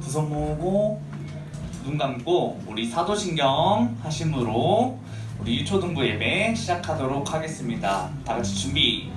두 손 모으고 눈 감고 우리 사도신경 하심으로 우리 유초등부 예배 시작하도록 하겠습니다. 다 같이 준비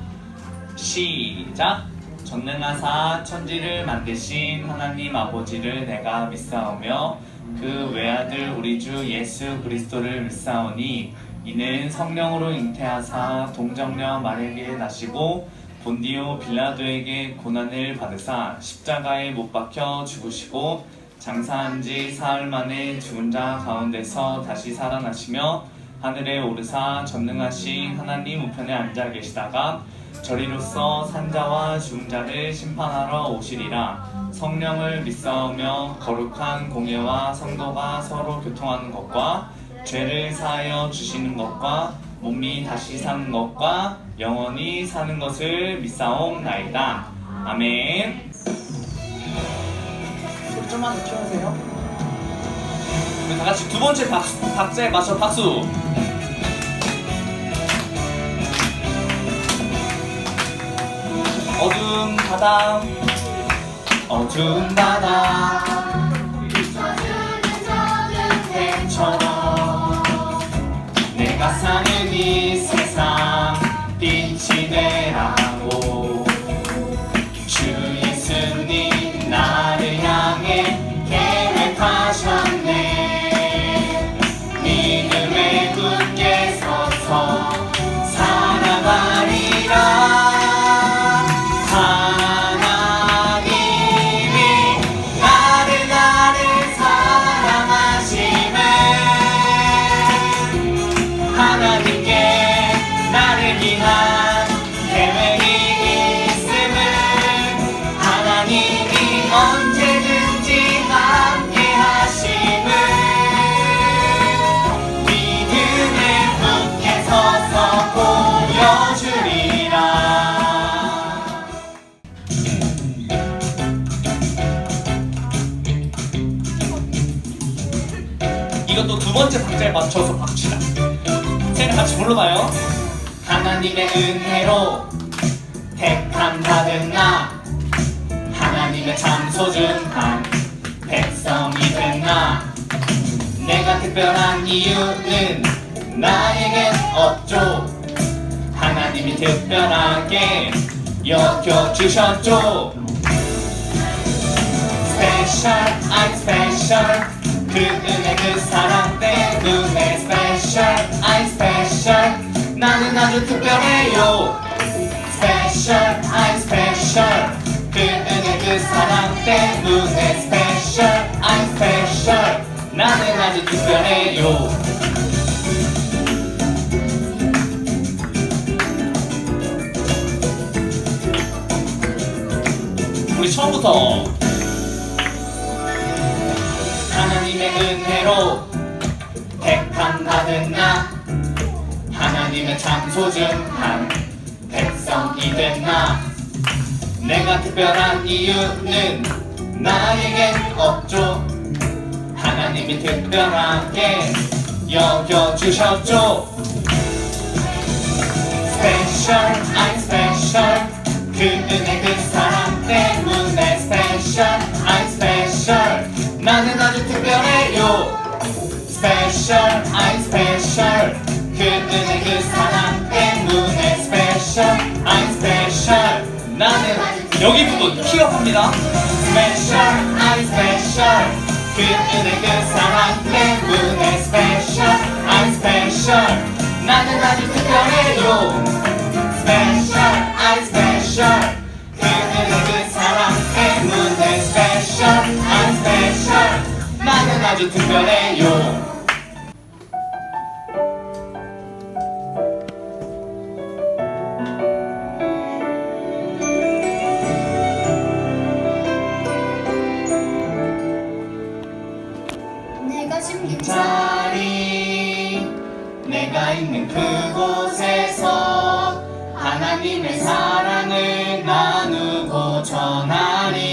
시작. 전능하사 천지를 만드신 하나님 아버지를 내가 믿사오며 그 외아들 우리 주 예수 그리스도를 믿사오니 이는 성령으로 잉태하사 동정녀 마리아에게 나시고 본디오 빌라도에게 고난을 받으사 십자가에 못 박혀 죽으시고 장사한 지 사흘 만에 죽은 자 가운데서 다시 살아나시며 하늘에 오르사 전능하신 하나님 우편에 앉아 계시다가 저리로서 산자와 죽은 자를 심판하러 오시리라. 성령을 믿사오며 거룩한 공예와 성도가 서로 교통하는 것과 죄를 사하여 주시는 것과 몸이 다시 사는 것과 영원히 사는 것을 믿사옵나이다. 아멘. 소리 좀만 더 키워주세요. 우리 다 같이 두 번째 박자에 맞춰 박수. 어두운 바다, 어두운 바다, 비춰주는 저는 뱀처럼 내가 사는 이 세상 빛이 되라고 주 예수님 나를 향해 계획하셨네. 믿음에 굳게 서서 살아가리라. 이것도 두 번째 박자에 맞춰서 박치다. 셋 같이 불러봐요. 하나님의 은혜로 택함 받은 나, 하나님의 참 소중한 백성이 된 나. 내가 특별한 이유는 나에겐 없죠. 하나님이 특별하게 여겨주셨죠. Special, I'm special. 그 은혜 그 사랑 때문에 special, I'm special. 나는 아주 특별해요. Special, I'm special. 그 은혜 그 사랑 때문에 special, I'm special. 나는 아주 특별해요. 우리 처음부터 하나님의 은혜로 택함 받은 나, 하나님의 참 소중한 백성이 된 나. 내가 특별한 이유는 나에겐 없죠. 하나님이 특별하게 여겨주셨죠. Special, I'm special. 그 은혜 그 사랑 때문에 special, I'm special. 나는 아주 특별해요. Special, I'm special. 그 은혜 그 사랑 때문에 special, I'm special. 나는 여기 부분 키워합니다. Special, I'm special. 그 은혜 그 사랑 때문에 special, I'm special. 나는 아주 특별해요. Special, I'm special. 그 은혜 그 사랑 때문에 special, I'm special. 나는 아주 특별해요. 내가 숨긴 자리, 내가 있는 그곳에서 하나님의 사랑을 나누고 전하리.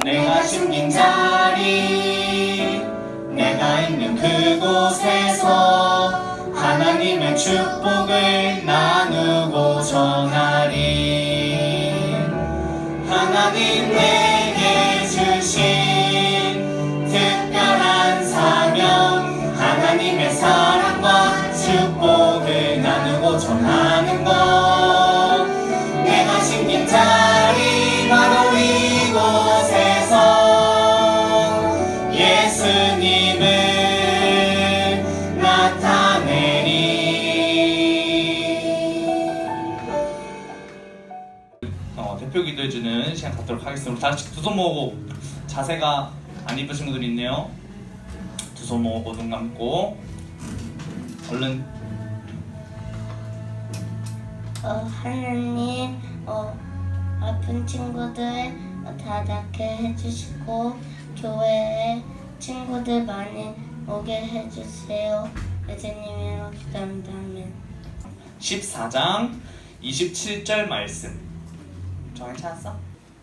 내가 숨긴 자리, 내가 있는 그곳에서 하나님의 축복을 나누고 전하리. 하나님 내게 주신 특별한 사명, 하나님의 사랑과 축복을 나누고 전하는 것. 내가 심긴 자리 바로 이곳에서 예수님을 나타내리. 대표 기도해주는 시간 갖도록 하겠습니다. 다 같이 두 손 모으고, 자세가 안 이쁘신 분들이 있네요. 두 손 모으고 눈 감고 얼른. 하나님, 아픈 친구들 다 낫게 해주시고 교회에 친구들 많이 오게 해주세요. 예수님이랑 기도합니다. 아멘. 14장 27절 말씀. 정말 찾았어?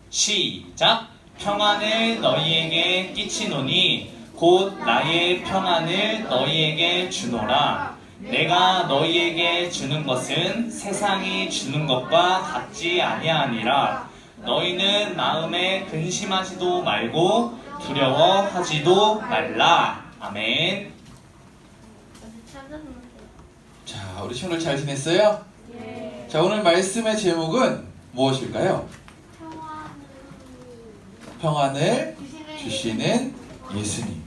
시작! 평안을 너희에게 끼치노니 곧 나의 평안을 너희에게 주노라. 내가 너희에게 주는 것은 세상이 주는 것과 같지 아니하니라. 너희는 마음에 근심하지도 말고 두려워하지도 말라. 아멘. 자, 우리 친구들 잘 지냈어요? 네. 자, 오늘 말씀의 제목은 무엇일까요? 평안을 주시는 예수님.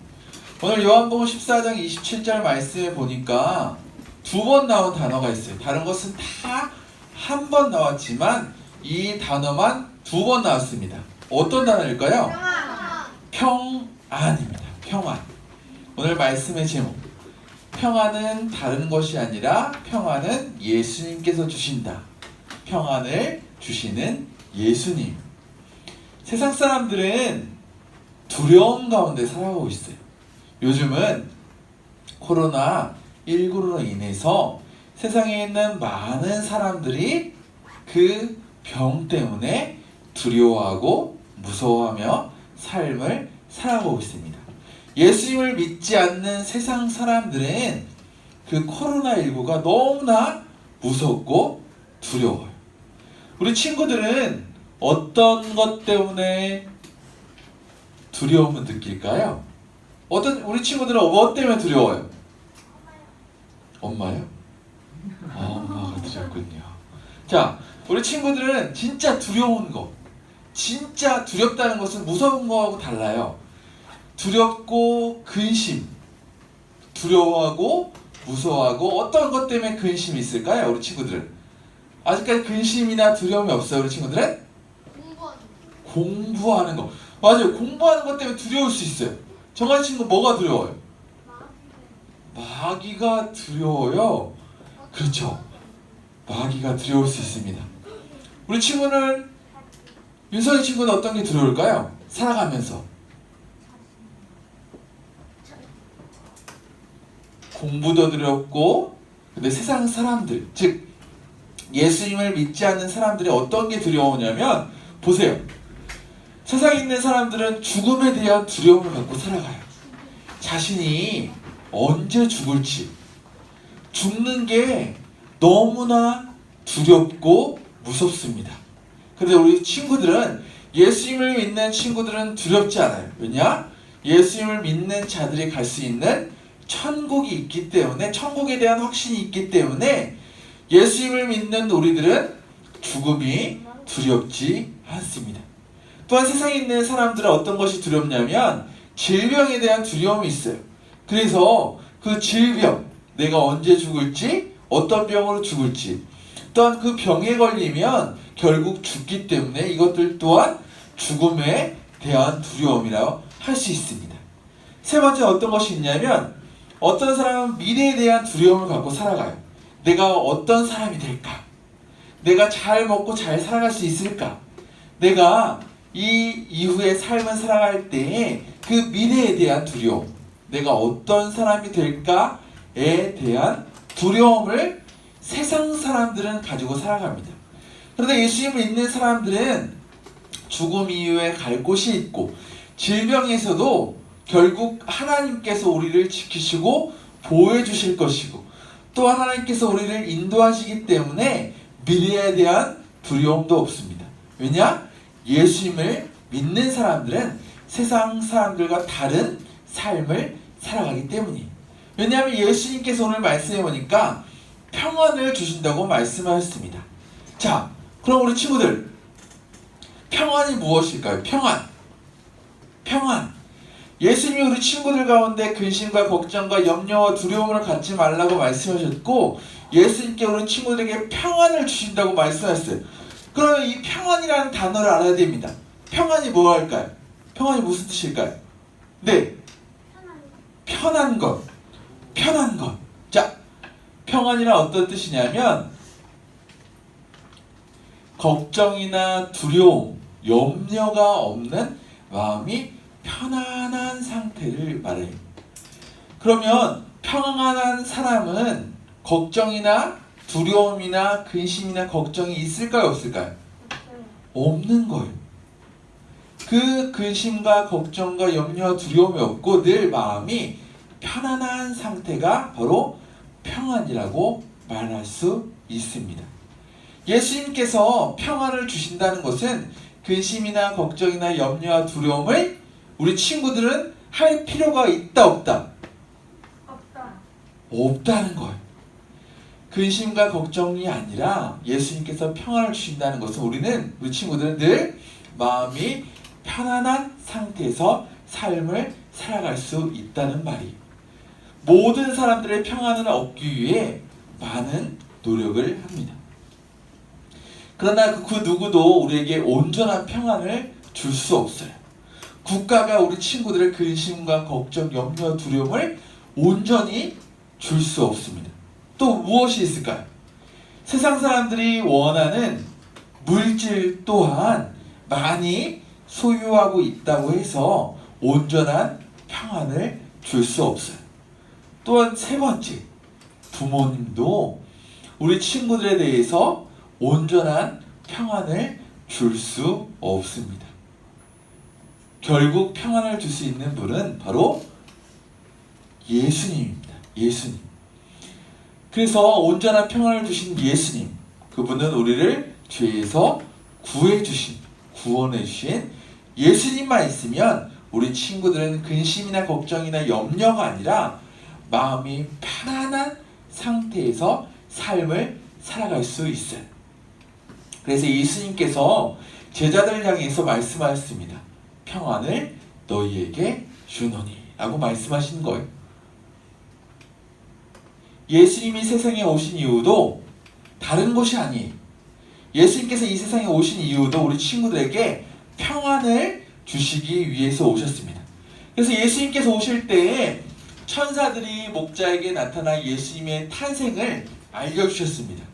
오늘 요한복음 14장 27절 말씀에 보니까 두 번 나온 단어가 있어요. 다른 것은 다 한 번 나왔지만 이 단어만 두 번 나왔습니다. 어떤 단어일까요? 평안입니다. 평안. 오늘 말씀의 제목. 평안은 다른 것이 아니라 평안은 예수님께서 주신다. 평안을 주시는 예수님. 세상 사람들은 두려움 가운데 살아가고 있어요. 요즘은 코로나19로 인해서 세상에 있는 많은 사람들이 그 병 때문에 두려워하고 무서워하며 삶을 살아가고 있습니다. 예수님을 믿지 않는 세상 사람들은 그 코로나19가 너무나 무섭고 두려워요. 우리 친구들은 어떤 것 때문에 두려움을 느낄까요? 우리 친구들은 뭐 때문에 두려워요? 엄마요? 엄마가 두렵군요. 자, 우리 친구들은 진짜 두려운 거, 진짜 두렵다는 것은 무서운 거하고 달라요. 두렵고 근심, 두려워하고 무서워하고 어떤 것 때문에 근심이 있을까요? 우리 친구들은 아직까지 근심이나 두려움이 없어요. 우리 친구들은 공부하는 거. 맞아요. 공부하는 것 때문에 두려울 수 있어요. 정한 친구 뭐가 두려워요? 마귀가 두려워요. 그렇죠. 마귀가 두려울 수 있습니다. 우리 친구는, 윤성이 친구는 어떤 게 두려울까요? 살아가면서 공부도 두렵고, 근데 세상 사람들, 즉 예수님을 믿지 않는 사람들이 어떤 게 두려우냐면, 보세요. 세상에 있는 사람들은 죽음에 대한 두려움을 갖고 살아가요. 자신이 언제 죽을지, 죽는 게 너무나 두렵고 무섭습니다. 그런데 우리 친구들은, 예수님을 믿는 친구들은 두렵지 않아요. 왜냐? 예수님을 믿는 자들이 갈 수 있는 천국이 있기 때문에, 천국에 대한 확신이 있기 때문에 예수님을 믿는 우리들은 죽음이 두렵지 않습니다. 또한 세상에 있는 사람들은 어떤 것이 두렵냐면 질병에 대한 두려움이 있어요. 그래서 그 질병, 내가 언제 죽을지, 어떤 병으로 죽을지, 또한 그 병에 걸리면 결국 죽기 때문에 이것들 또한 죽음에 대한 두려움이라고 할 수 있습니다. 세 번째 어떤 것이 있냐면, 어떤 사람은 미래에 대한 두려움을 갖고 살아가요. 내가 어떤 사람이 될까? 내가 잘 먹고 잘 살아갈 수 있을까? 내가 이 이후의 삶을 살아갈 때에 그 미래에 대한 두려움, 내가 어떤 사람이 될까에 대한 두려움을 세상 사람들은 가지고 살아갑니다. 그런데 예수님을 믿는 사람들은 죽음 이후에 갈 곳이 있고, 질병에서도 결국 하나님께서 우리를 지키시고 보호해 주실 것이고, 또 하나님께서 우리를 인도하시기 때문에 미래에 대한 두려움도 없습니다. 왜냐? 예수님을 믿는 사람들은 세상 사람들과 다른 삶을 살아가기 때문이에요. 왜냐하면 예수님께서 오늘 말씀해 보니까 평안을 주신다고 말씀하셨습니다. 자, 그럼 우리 친구들, 평안이 무엇일까요? 평안. 예수님이 우리 친구들 가운데 근심과 걱정과 염려와 두려움을 갖지 말라고 말씀하셨고, 예수님께 우리 친구들에게 평안을 주신다고 말씀하셨어요. 그러면 이 평안이라는 단어를 알아야 됩니다. 평안이 뭐할까요? 평안이 무슨 뜻일까요? 네, 편한 것. 자, 평안이란 어떤 뜻이냐면 걱정이나 두려움, 염려가 없는 마음이 편안한 상태를 말해요. 그러면 평안한 사람은 걱정이나 두려움이나 근심이나 걱정이 있을까요, 없을까요? 없는 거예요. 그 근심과 걱정과 염려와 두려움이 없고 늘 마음이 편안한 상태가 바로 평안이라고 말할 수 있습니다. 예수님께서 평안을 주신다는 것은 근심이나 걱정이나 염려와 두려움을 우리 친구들은 할 필요가 있다, 없다? 없다는 거예요. 근심과 걱정이 아니라 예수님께서 평안을 주신다는 것은 우리 친구들은 늘 마음이 편안한 상태에서 삶을 살아갈 수 있다는 말이에요. 모든 사람들의 평안을 얻기 위해 많은 노력을 합니다. 그러나 그 누구도 우리에게 온전한 평안을 줄 수 없어요. 국가가 우리 친구들의 근심과 걱정, 염려, 두려움을 온전히 줄 수 없습니다. 또 무엇이 있을까요? 세상 사람들이 원하는 물질 또한 많이 소유하고 있다고 해서 온전한 평안을 줄 수 없어요. 또한 세 번째, 부모님도 우리 친구들에 대해서 온전한 평안을 줄 수 없습니다. 결국 평안을 줄 수 있는 분은 바로 예수님입니다. 예수님. 그래서 온전한 평안을 주신 예수님, 그분은 우리를 죄에서 구원해 주신 예수님만 있으면 우리 친구들은 근심이나 걱정이나 염려가 아니라 마음이 편안한 상태에서 삶을 살아갈 수 있어요. 그래서 예수님께서 제자들을 향해서 말씀하셨습니다. 평안을 너희에게 주노니 라고 말씀하신 거예요. 예수님이 세상에 오신 이유도 다른 것이 아니에요. 예수님께서 이 세상에 오신 이유도 우리 친구들에게 평안을 주시기 위해서 오셨습니다. 그래서 예수님께서 오실 때에 천사들이 목자에게 나타나 예수님의 탄생을 알려주셨습니다.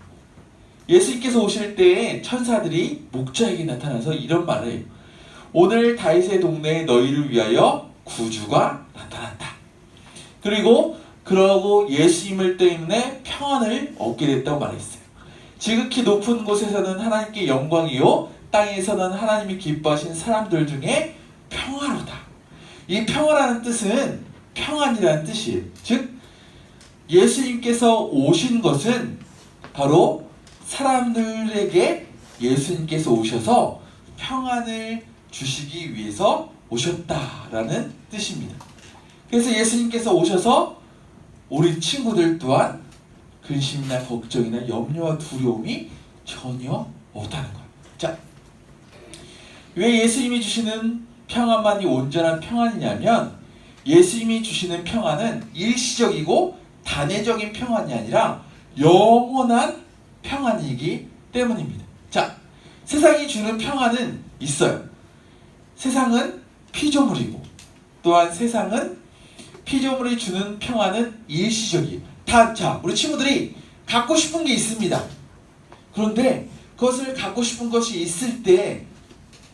예수님께서 오실 때에 천사들이 목자에게 나타나서 이런 말을 해요. 오늘 다윗의 동네에 너희를 위하여 구주가 나타났다. 그러고 예수님을 때문에 평안을 얻게 됐다고 말했어요. 지극히 높은 곳에서는 하나님께 영광이요 땅에서는 하나님이 기뻐하신 사람들 중에 평화로다. 이 평화라는 뜻은 평안이라는 뜻이에요. 즉 예수님께서 오신 것은 바로 사람들에게 예수님께서 오셔서 평안을 주시기 위해서 오셨다라는 뜻입니다. 그래서 예수님께서 오셔서 우리 친구들 또한 근심이나 걱정이나 염려와 두려움이 전혀 없다는 거예요. 자, 왜 예수님이 주시는 평안만이 온전한 평안이냐면 예수님이 주시는 평안은 일시적이고 단회적인 평안이 아니라 영원한 평안이기 때문입니다. 자, 세상이 주는 평안은 있어요. 세상은 피조물이고 또한 세상은 피조물이 주는 평안은 일시적이에요. 자, 우리 친구들이 갖고 싶은 게 있습니다. 그런데 그것을 갖고 싶은 것이 있을 때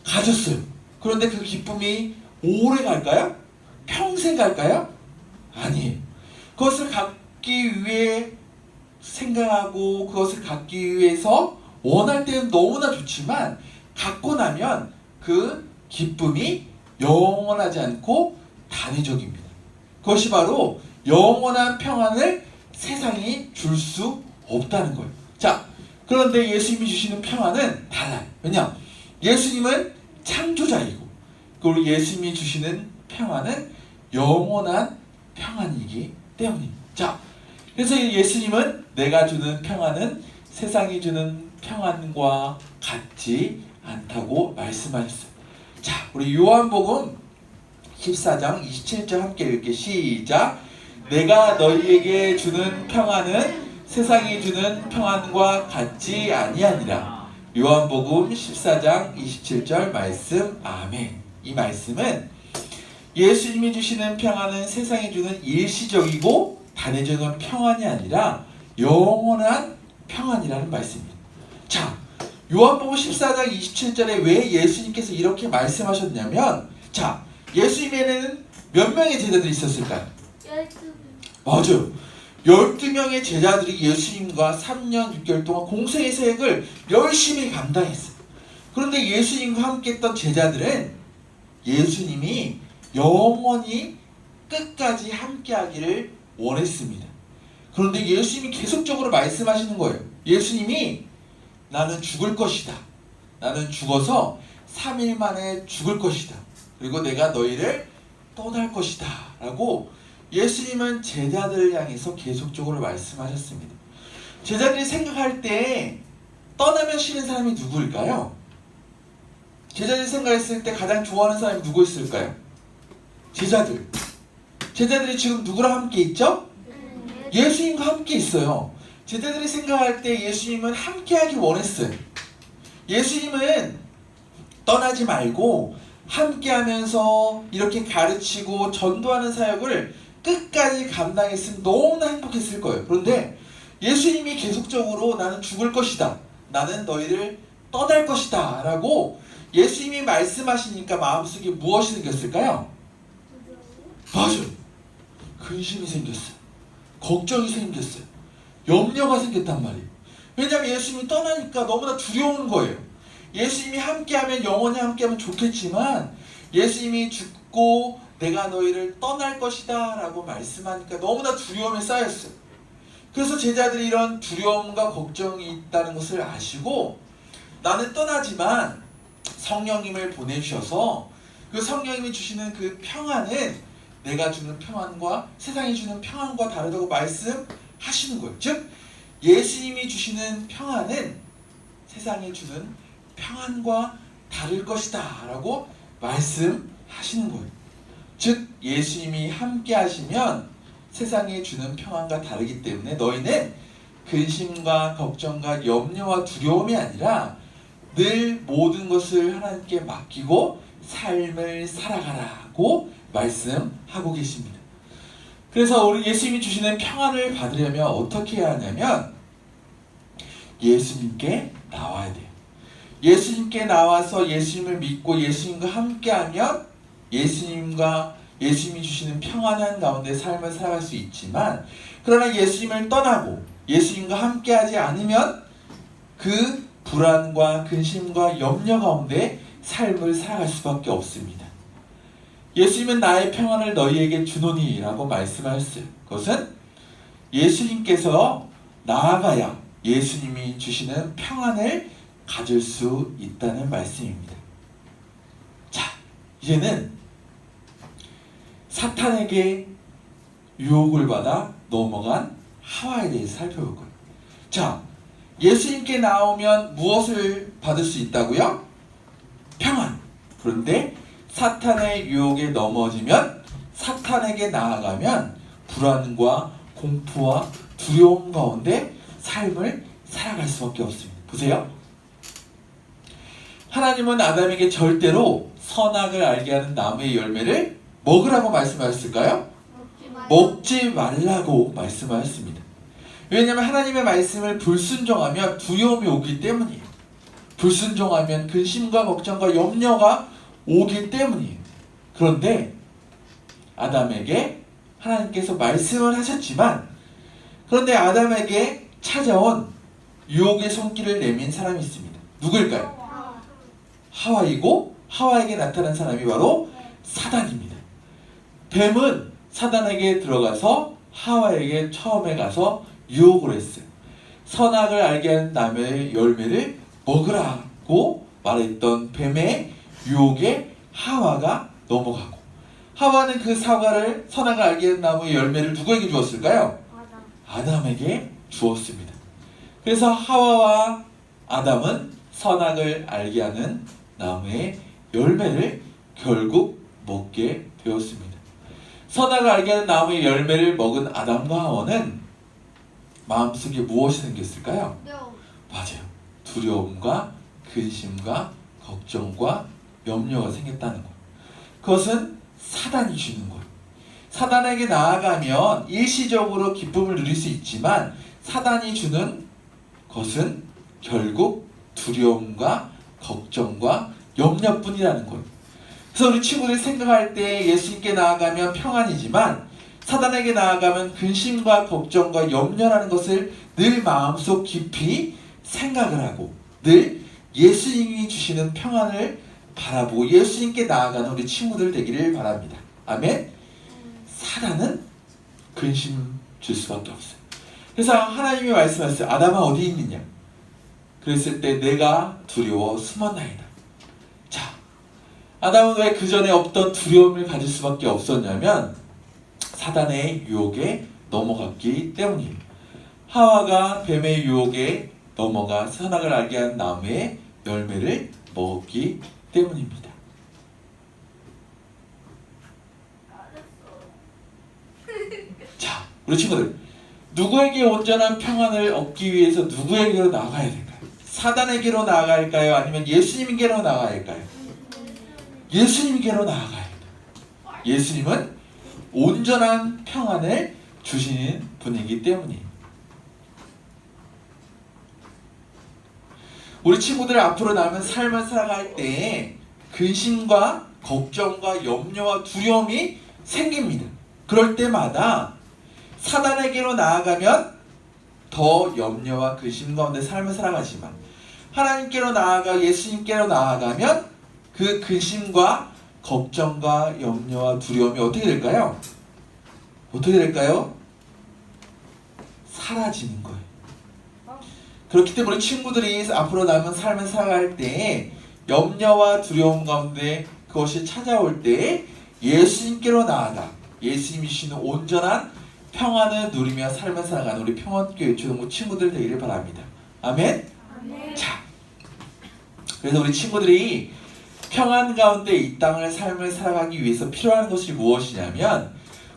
가졌어요. 그런데 그 기쁨이 오래 갈까요? 평생 갈까요? 아니에요. 그것을 갖기 위해 생각하고 그것을 갖기 위해서 원할 때는 너무나 좋지만 갖고 나면 그 기쁨이 영원하지 않고 단회적입니다. 그것이 바로 영원한 평안을 세상이 줄 수 없다는 거예요. 자, 그런데 예수님이 주시는 평안은 달라요. 왜냐? 예수님은 창조자이고 그리고 예수님이 주시는 평안은 영원한 평안이기 때문입니다. 자, 그래서 예수님은 내가 주는 평안은 세상이 주는 평안과 같지 않다고 말씀하셨어요. 자, 우리 요한복음 14장 27절 함께 읽게. 시작. 내가 너희에게 주는 평안은 세상이 주는 평안과 같지 아니하니라. 요한복음 14장 27절 말씀. 아멘. 이 말씀은 예수님이 주시는 평안은 세상이 주는 일시적이고 단회적인 평안이 아니라 영원한 평안이라는 말씀입니다. 자, 요한복음 14장 27절에 왜 예수님께서 이렇게 말씀하셨냐면, 자, 예수님에는 몇 명의 제자들이 있었을까요? 12명. 맞아요. 12명의 제자들이 예수님과 3년 6개월 동안 공생의 사역을 열심히 감당했어요. 그런데 예수님과 함께 했던 제자들은 예수님이 영원히 끝까지 함께 하기를 원했습니다. 그런데 예수님이 계속적으로 말씀하시는 거예요. 예수님이 나는 죽을 것이다. 나는 죽어서 3일 만에 죽을 것이다. 그리고 내가 너희를 떠날 것이다. 라고 예수님은 제자들을 향해서 계속적으로 말씀하셨습니다. 제자들이 생각할 때 떠나면 싫은 사람이 누구일까요? 제자들이 생각했을 때 가장 좋아하는 사람이 누구 있을까요? 제자들. 제자들이 지금 누구랑 함께 있죠? 예수님과 함께 있어요. 제자들이 생각할 때 예수님은 함께 하기 원했어요. 예수님은 떠나지 말고 함께 하면서 이렇게 가르치고 전도하는 사역을 끝까지 감당했으면 너무나 행복했을 거예요. 그런데 예수님이 계속적으로 나는 죽을 것이다. 나는 너희를 떠날 것이다. 라고 예수님이 말씀하시니까 마음속에 무엇이 생겼을까요? 맞아요. 근심이 생겼어요. 걱정이 생겼어요. 염려가 생겼단 말이에요. 왜냐하면 예수님이 떠나니까 너무나 두려운 거예요. 예수님이 함께하면 영원히 함께하면 좋겠지만 예수님이 죽고 내가 너희를 떠날 것이다 라고 말씀하니까 너무나 두려움에 쌓였어요. 그래서 제자들이 이런 두려움과 걱정이 있다는 것을 아시고 나는 떠나지만 성령님을 보내주셔서 그 성령님이 주시는 그 평안은 내가 주는 평안과 세상이 주는 평안과 다르다고 말씀하시는 거예요. 즉 예수님이 주시는 평안은 세상이 주는 평안과 다를 것이다 라고 말씀하시는 거예요. 즉 예수님이 함께 하시면 세상이 주는 평안과 다르기 때문에 너희는 근심과 걱정과 염려와 두려움이 아니라 늘 모든 것을 하나님께 맡기고 삶을 살아가라고 말씀하고 계십니다. 그래서 우리 예수님이 주시는 평안을 받으려면 어떻게 해야 하냐면 예수님께 나와야 돼요. 예수님께 나와서 예수님을 믿고 예수님과 함께하면 예수님이 주시는 평안한 가운데 삶을 살아갈 수 있지만 그러나 예수님을 떠나고 예수님과 함께하지 않으면 그 불안과 근심과 염려 가운데 삶을 살아갈 수밖에 없습니다. 예수님은 나의 평안을 너희에게 주노니 라고 말씀하셨어요. 그것은 예수님께서 나아가야 예수님이 주시는 평안을 가질 수 있다는 말씀입니다. 자, 이제는 사탄에게 유혹을 받아 넘어간 하와에 대해서 살펴볼 거예요. 자, 예수님께 나오면 무엇을 받을 수 있다고요? 평안. 그런데 사탄의 유혹에 넘어지면 사탄에게 나아가면 불안과 공포와 두려움 가운데 삶을 살아갈 수밖에 없습니다. 보세요. 하나님은 아담에게 절대로 선악을 알게 하는 나무의 열매를 먹으라고 말씀하셨을까요? 먹지 말라고 말씀하셨습니다. 왜냐하면 하나님의 말씀을 불순종하면 두려움이 오기 때문이에요. 불순종하면 근심과 걱정과 염려가 오기 때문이에요. 그런데 아담에게 하나님께서 말씀을 하셨지만 그런데 아담에게 찾아온 유혹의 손길을 내민 사람이 있습니다. 누구일까요? 하와이고 하와에게 나타난 사람이 바로 사단입니다. 뱀은 사단에게 들어가서 하와에게 처음에 가서 유혹을 했어요. 선악을 알게 하는 나무의 열매를 먹으라고 말했던 뱀의 유혹에 하와가 넘어가고, 하와는 그 사과를 선악을 알게 된 나무의 열매를 누구에게 주었을까요? 아담에게 주었습니다. 그래서 하와와 아담은 선악을 알게 하는 나무의 열매를 결국 먹게 되었습니다. 선악을 알게 하는 나무의 열매를 먹은 아담과 하와는 마음속에 무엇이 생겼을까요? 맞아요. 두려움과 근심과 걱정과 염려가 생겼다는 거예요. 그것은 사단이 주는 거예요. 사단에게 나아가면 일시적으로 기쁨을 누릴 수 있지만 사단이 주는 것은 결국 두려움과 걱정과 염려뿐이라는 거예요. 그래서 우리 친구들이 생각할 때 예수님께 나아가면 평안이지만 사단에게 나아가면 근심과 걱정과 염려라는 것을 늘 마음속 깊이 생각을 하고 늘 예수님이 주시는 평안을 바라보고 예수님께 나아가는 우리 친구들 되기를 바랍니다. 아멘. 사단은 근심 줄 수밖에 없어요. 그래서 하나님이 말씀하셨어요. 아담아 어디 있느냐? 그랬을 때 내가 두려워 숨었나이다. 자, 아담은 왜 그 전에 없던 두려움을 가질 수밖에 없었냐면 사단의 유혹에 넘어갔기 때문이에요. 하와가 뱀의 유혹에 넘어가 선악을 알게 한 나무의 열매를 먹었기 때문입니다. 자, 우리 친구들, 누구에게 온전한 평안을 얻기 위해서 누구에게로 나아가야 될까요? 사단에게로 나아가야 할까요? 아니면 예수님께로 나아가야 할까요? 예수님께로 나아가야 합니다. 예수님은 온전한 평안을 주시는 분이기 때문이에요. 우리 친구들 앞으로 남은 삶을 살아갈 때 근심과 걱정과 염려와 두려움이 생깁니다. 그럴 때마다 사단에게로 나아가면 더 염려와 근심 가운데 삶을 살아가지만 하나님께로 나아가 예수님께로 나아가면 그 근심과 걱정과 염려와 두려움이 어떻게 될까요? 어떻게 될까요? 사라지는 거예요. 그렇기 때문에 우리 친구들이 앞으로 남은 삶을 살아갈 때 염려와 두려움 가운데 그것이 찾아올 때 예수님께로 나아가 예수님이 주시는 온전한 평안을 누리며 삶을 살아가는 우리 평안교회 초등부 친구들 되기를 바랍니다. 아멘? 아멘. 자, 그래서 우리 친구들이 평안 가운데 이 땅을 삶을 살아가기 위해서 필요한 것이 무엇이냐면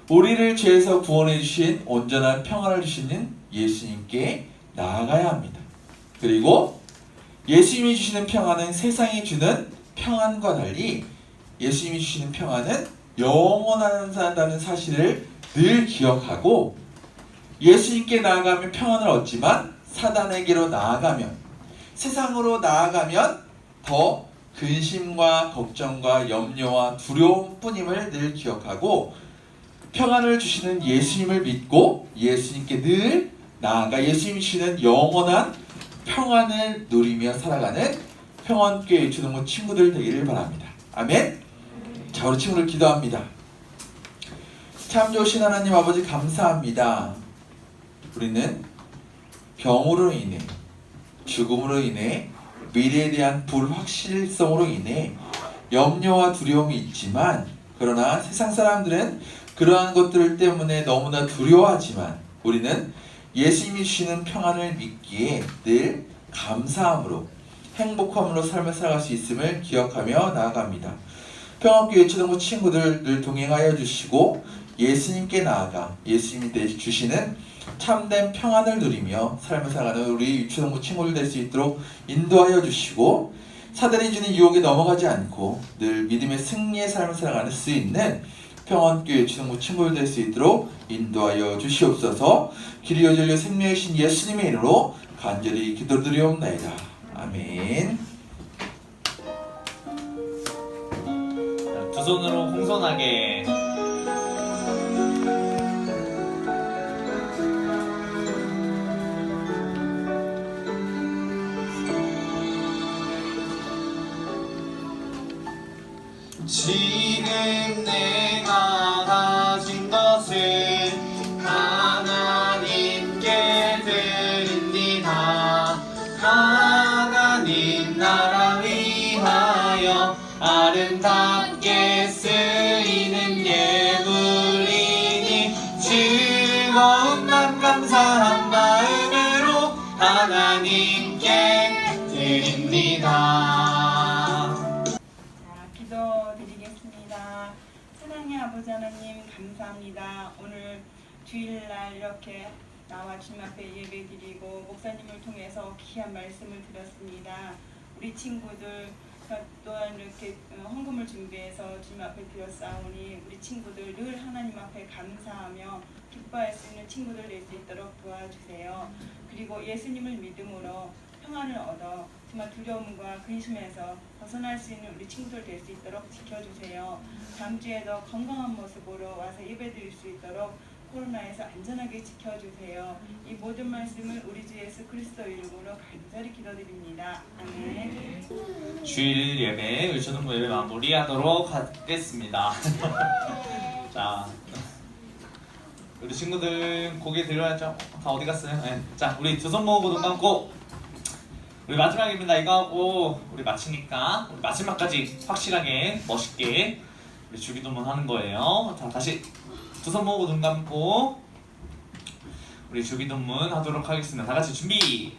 우리를 죄에서 구원해 주신 온전한 평안을 주시는 예수님께 나아가야 합니다. 그리고 예수님이 주시는 평안은 세상이 주는 평안과 달리 예수님이 주시는 평안은 영원하다는 사실을 늘 기억하고 예수님께 나아가면 평안을 얻지만 사단에게로 나아가면 세상으로 나아가면 더 근심과 걱정과 염려와 두려움뿐임을 늘 기억하고 평안을 주시는 예수님을 믿고 예수님께 늘 나아가 예수님이 주시는 영원한 평안을 누리며 살아가는 평안교회 초등부 친구들 되기를 바랍니다. 아멘. 자, 우리 친구들 기도합니다. 참 좋으신 하나님 아버지 감사합니다. 우리는 병으로 인해 죽음으로 인해 미래에 대한 불확실성으로 인해 염려와 두려움이 있지만 그러나 세상 사람들은 그러한 것들 때문에 너무나 두려워하지만 우리는 예수님이 주시는 평안을 믿기에 늘 감사함으로 행복함으로 삶을 살아갈 수 있음을 기억하며 나아갑니다. 평안교회 초등부 친구들 늘 동행하여 주시고 예수님께 나아가 예수님이 주시는 참된 평안을 누리며 삶을 살아가는 우리 유초등부 친구들 될 수 있도록 인도하여 주시고 사단이 주는 유혹에 넘어가지 않고 늘 믿음의 승리의 삶을 살아갈 수 있는 평안교회 초등부 친구들 될 수 있도록 인도하여 주시옵소서. 길이 여전히 생명의 신 예수님의 이름으로 간절히 기도드리옵나이다. 아멘. 두 손으로 공손하게 지금 내가 가진 것을 하나님께 드립니다. 하나님 나라 위하여 아름답게 쓰이는 예물이니 즐거운 맘 감사한 마음으로 하나님께 드립니다. 자, 기도드리겠습니다. 사랑의 아버지 하나님 감사합니다. 오늘 주일날 이렇게 나와 주님 앞에 예배드리고 목사님을 통해서 귀한 말씀을 들었습니다. 우리 친구들 또한 이렇게 헌금을 준비해서 주님 앞에 드렸사오니 우리 친구들 늘 하나님 앞에 감사하며 기뻐할 수 있는 친구들 될 수 있도록 도와주세요. 그리고 예수님을 믿음으로 평안을 얻어 정말 두려움과 근심에서 벗어날 수 있는 우리 친구들 될 수 있도록 지켜주세요. 다음 주에도 건강한 모습으로 와서 예배드릴 수 있도록 코로나에서 안전하게 지켜주세요. 이 모든 말씀을 우리 주 예수 그리스도 이름으로 간절히 기도드립니다. 아멘. 주일 예배, 의초등부 예배 마무리하도록 하겠습니다. 자, 우리 친구들 고개 들어야죠. 다 어디 갔어요? 네. 자, 우리 두 손 모으고 눈 감고 우리 마지막입니다. 이거 하고 우리 마치니까 우리 마지막까지 확실하게 멋있게 우리 주기도문 하는 거예요. 자, 다시 두 손 모으고 눈 감고 우리 주기도문 하도록 하겠습니다. 다 같이 준비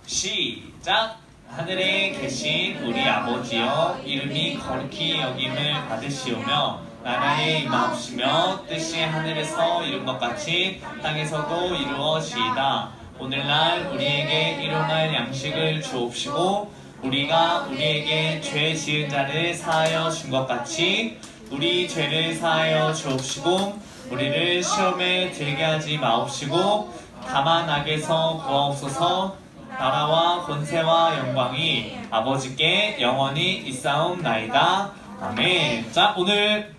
시작. 하늘에 계신 우리 아버지여, 이름이 거룩히 여김을 받으시오며 나라에 임하옵시며 뜻이 하늘에서 이룬 것 같이 땅에서도 이루어지이다. 오늘날 우리에게 일용할 양식을 주옵시고 우리가 우리에게 죄 지은 자를 사하여 준 것 같이 우리 죄를 사하여 주옵시고 우리를 시험에 들게 하지 마옵시고 다만 악에서 구하옵소서. 나라와 권세와 영광이 아버지께 영원히 있사옵나이다. 아멘. 자, 오늘